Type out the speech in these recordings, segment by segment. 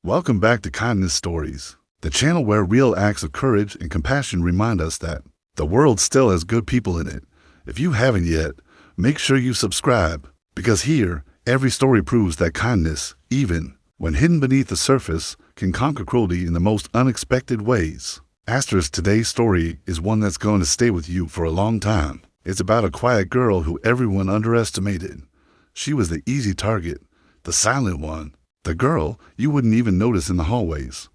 Welcome back to Kindness Stories, the channel where real acts of courage and compassion remind us that the world still has good people in it. If you haven't yet, make sure you subscribe, because here, every story proves that kindness, even when hidden beneath the surface, can conquer cruelty in the most unexpected ways. Today's story is one that's going to stay with you for a long time. It's about a quiet girl who everyone underestimated. She was the easy target, the silent one, the girl you wouldn't even notice in the hallways.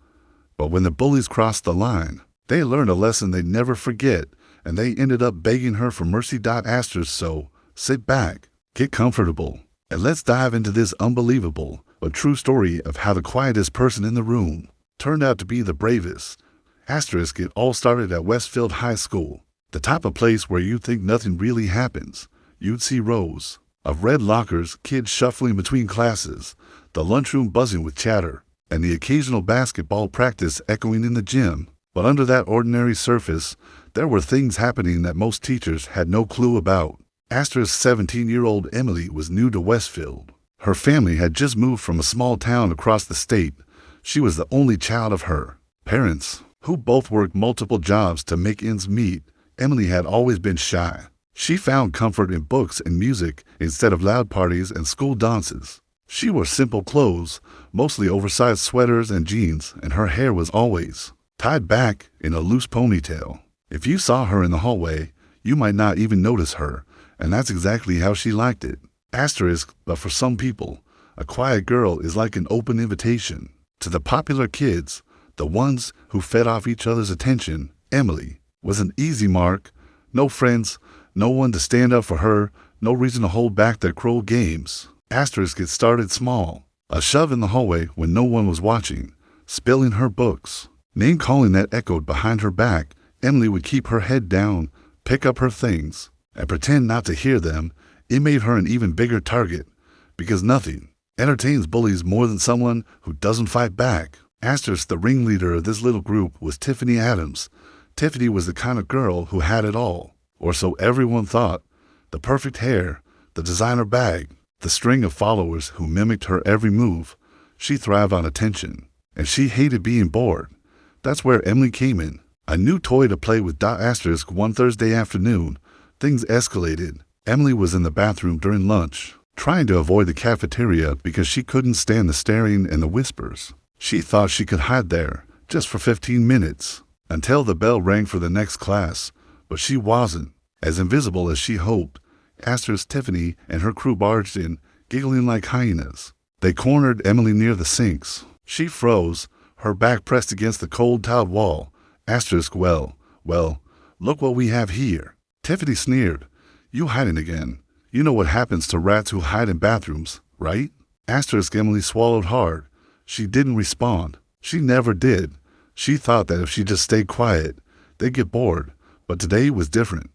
But when the bullies crossed the line, they learned a lesson they'd never forget, and they ended up begging her for mercy. So sit back, get comfortable, and let's dive into this unbelievable but true story of how the quietest person in the room turned out to be the bravest. It all started at Westfield High School, the type of place where you'd think nothing really happens. You'd see rows of red lockers, kids shuffling between classes, the lunchroom buzzing with chatter, and the occasional basketball practice echoing in the gym. But under that ordinary surface, there were things happening that most teachers had no clue about. 17-year-old Emily was new to Westfield. Her family had just moved from a small town across the state. She was the only child of her parents, who both worked multiple jobs to make ends meet. Emily had always been shy. She found comfort in books and music instead of loud parties and school dances. She wore simple clothes, mostly oversized sweaters and jeans, and her hair was always tied back in a loose ponytail. If you saw her in the hallway, you might not even notice her, and that's exactly how she liked it. But for some people, a quiet girl is like an open invitation. To the popular kids, the ones who fed off each other's attention, Emily was an easy mark. No friends, no one to stand up for her, no reason to hold back their cruel games. It started small. A shove in the hallway when no one was watching, spilling her books, name-calling that echoed behind her back. Emily would keep her head down, pick up her things, and pretend not to hear them. It made her an even bigger target, because nothing entertains bullies more than someone who doesn't fight back. The ringleader of this little group was Tiffany Adams. Tiffany was the kind of girl who had it all, or so everyone thought. The perfect hair, the designer bag, the string of followers who mimicked her every move. She thrived on attention, and she hated being bored. That's where Emily came in, a new toy to play with. One Thursday afternoon, things escalated. Emily was in the bathroom during lunch, trying to avoid the cafeteria because she couldn't stand the staring and the whispers. She thought she could hide there, just for 15 minutes, until the bell rang for the next class, but she wasn't as invisible as she hoped. Tiffany and her crew barged in, giggling like hyenas. They cornered Emily near the sinks. She froze, her back pressed against the cold tiled wall. Well, look what we have here. Tiffany sneered. You hiding again. You know what happens to rats who hide in bathrooms, right? Emily swallowed hard. She didn't respond. She never did. She thought that if she just stayed quiet, they'd get bored. But today was different.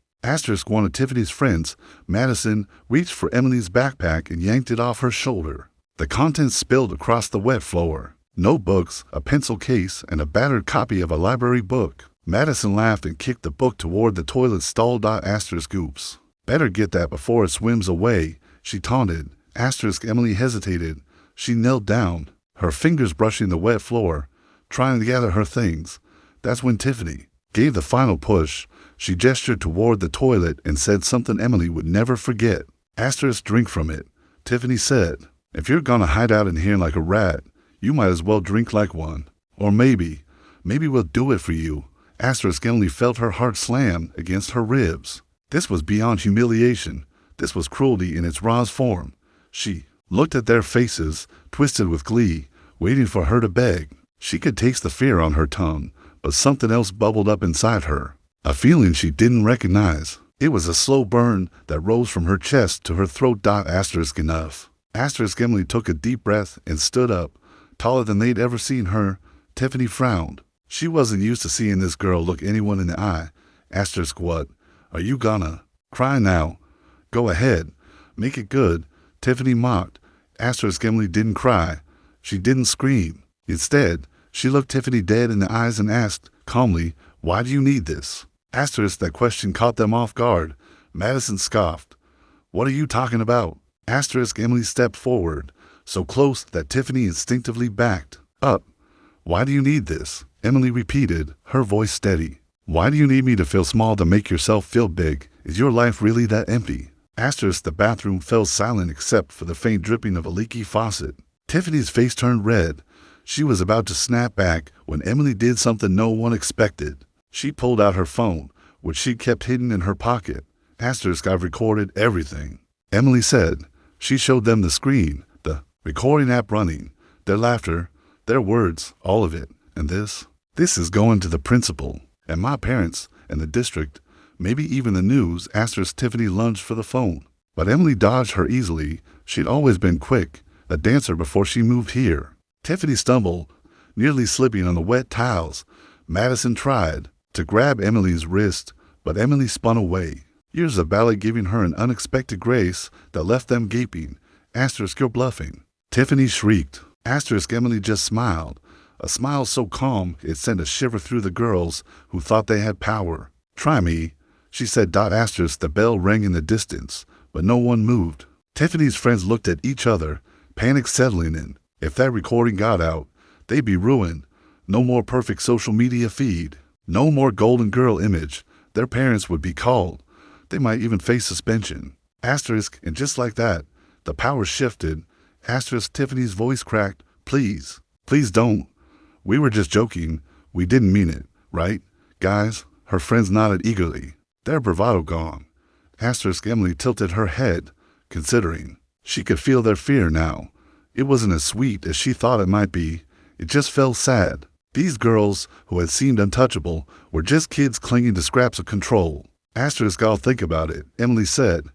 One of Tiffany's friends, Madison, reached for Emily's backpack and yanked it off her shoulder. The contents spilled across the wet floor. Notebooks, a pencil case, and a battered copy of a library book. Madison laughed and kicked the book toward the toilet stall. Oops. Better get that before it swims away, she taunted. Emily hesitated. She knelt down, her fingers brushing the wet floor, trying to gather her things. That's when Tiffany gave the final push. She gestured toward the toilet and said something Emily would never forget. Drink from it. Tiffany said, if you're gonna hide out in here like a rat, you might as well drink like one. Or maybe we'll do it for you. Emily felt her heart slam against her ribs. This was beyond humiliation. This was cruelty in its rawest form. She looked at their faces, twisted with glee, waiting for her to beg. She could taste the fear on her tongue, but something else bubbled up inside her. A feeling she didn't recognize. It was a slow burn that rose from her chest to her throat. Enough. Emily took a deep breath and stood up, taller than they'd ever seen her. Tiffany frowned. She wasn't used to seeing this girl look anyone in the eye. What? Are you gonna cry now? Go ahead. Make it good. Tiffany mocked. Emily didn't cry. She didn't scream. Instead, she looked Tiffany dead in the eyes and asked, calmly, why do you need this? That question caught them off guard. Madison scoffed. What are you talking about? Emily stepped forward, so close that Tiffany instinctively backed Up. Why do you need this? Emily repeated, her voice steady. Why do you need me to feel small to make yourself feel big? Is your life really that empty? The bathroom fell silent except for the faint dripping of a leaky faucet. Tiffany's face turned red. She was about to snap back when Emily did something no one expected. She pulled out her phone, which she'd kept hidden in her pocket. I've recorded everything, Emily said. She showed them the screen, the recording app running, their laughter, their words, all of it. And this is going to the principal, and my parents, and the district, maybe even the news. Tiffany lunged for the phone, but Emily dodged her easily. She'd always been quick, a dancer before she moved here. Tiffany stumbled, nearly slipping on the wet tiles. Madison tried to grab Emily's wrist, but Emily spun away. Years of ballet giving her an unexpected grace that left them gaping. You're bluffing, Tiffany shrieked. Emily just smiled, a smile so calm it sent a shiver through the girls who thought they had power. Try me, she said. The bell rang in the distance, but no one moved. Tiffany's friends looked at each other, panic settling in. If that recording got out, they'd be ruined. No more perfect social media feed. No more golden girl image. Their parents would be called. They might even face suspension. And just like that, the power shifted. Tiffany's voice cracked. Please don't. We were just joking. We didn't mean it, right, guys? Her friends nodded eagerly, their bravado gone. Emily tilted her head, considering. She could feel their fear now. It wasn't as sweet as she thought it might be. It just felt sad. These girls, who had seemed untouchable, were just kids clinging to scraps of control. I'll think about it, Emily said.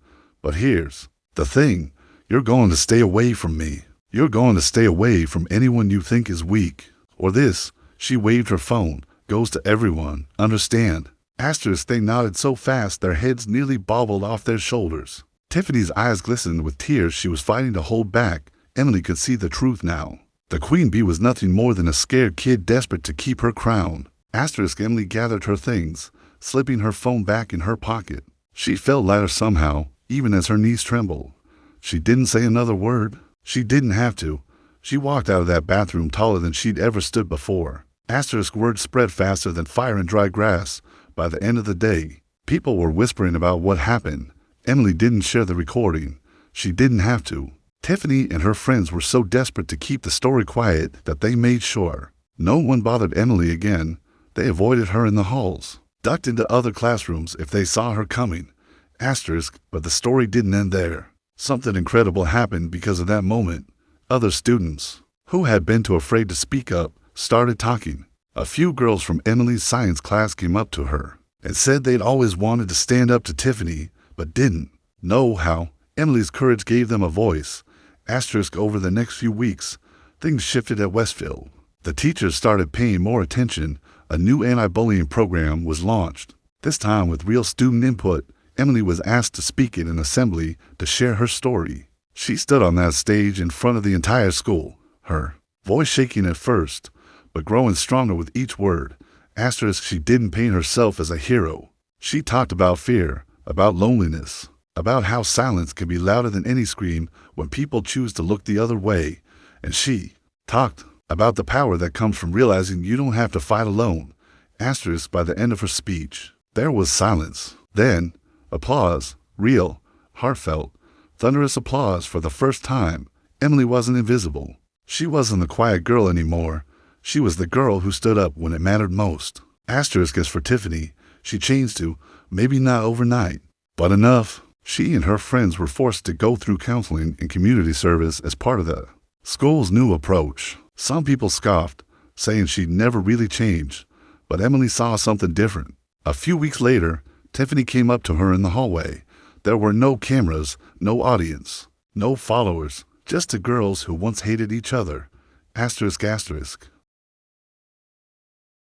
But here's the thing. You're going to stay away from me. You're going to stay away from anyone you think is weak. Or this, she waved her phone, goes to everyone. Understand? They nodded so fast their heads nearly bobbled off their shoulders. Tiffany's eyes glistened with tears she was fighting to hold back. Emily could see the truth now. The queen bee was nothing more than a scared kid desperate to keep her crown. Emily gathered her things, slipping her phone back in her pocket. She felt lighter somehow, even as her knees trembled. She didn't say another word. She didn't have to. She walked out of that bathroom taller than she'd ever stood before. Words spread faster than fire in dry grass. By the end of the day, people were whispering about what happened. Emily didn't share the recording. She didn't have to. Tiffany and her friends were so desperate to keep the story quiet that they made sure no one bothered Emily again. They avoided her in the halls, ducked into other classrooms if they saw her coming. But the story didn't end there. Something incredible happened because of that moment. Other students, who had been too afraid to speak up, started talking. A few girls from Emily's science class came up to her and said they'd always wanted to stand up to Tiffany, but didn't know how. Emily's courage gave them a voice. Over the next few weeks, things shifted at Westfield. The teachers started paying more attention. A new anti-bullying program was launched. This time with real student input. Emily was asked to speak in an assembly to share her story. She stood on that stage in front of the entire school, her voice shaking at first, but growing stronger with each word. She didn't paint herself as a hero. She talked about fear, about loneliness, about how silence can be louder than any scream when people choose to look the other way. And she talked about the power that comes from realizing you don't have to fight alone. By the end of her speech, there was silence. Then, applause, real, heartfelt, thunderous applause for the first time. Emily wasn't invisible. She wasn't the quiet girl anymore. She was the girl who stood up when it mattered most. As for Tiffany, she changed to, maybe not overnight, but enough. She and her friends were forced to go through counseling and community service as part of the school's new approach. Some people scoffed, saying she'd never really changed, but Emily saw something different. A few weeks later, Tiffany came up to her in the hallway. There were no cameras, no audience, no followers, just two girls who once hated each other. ***.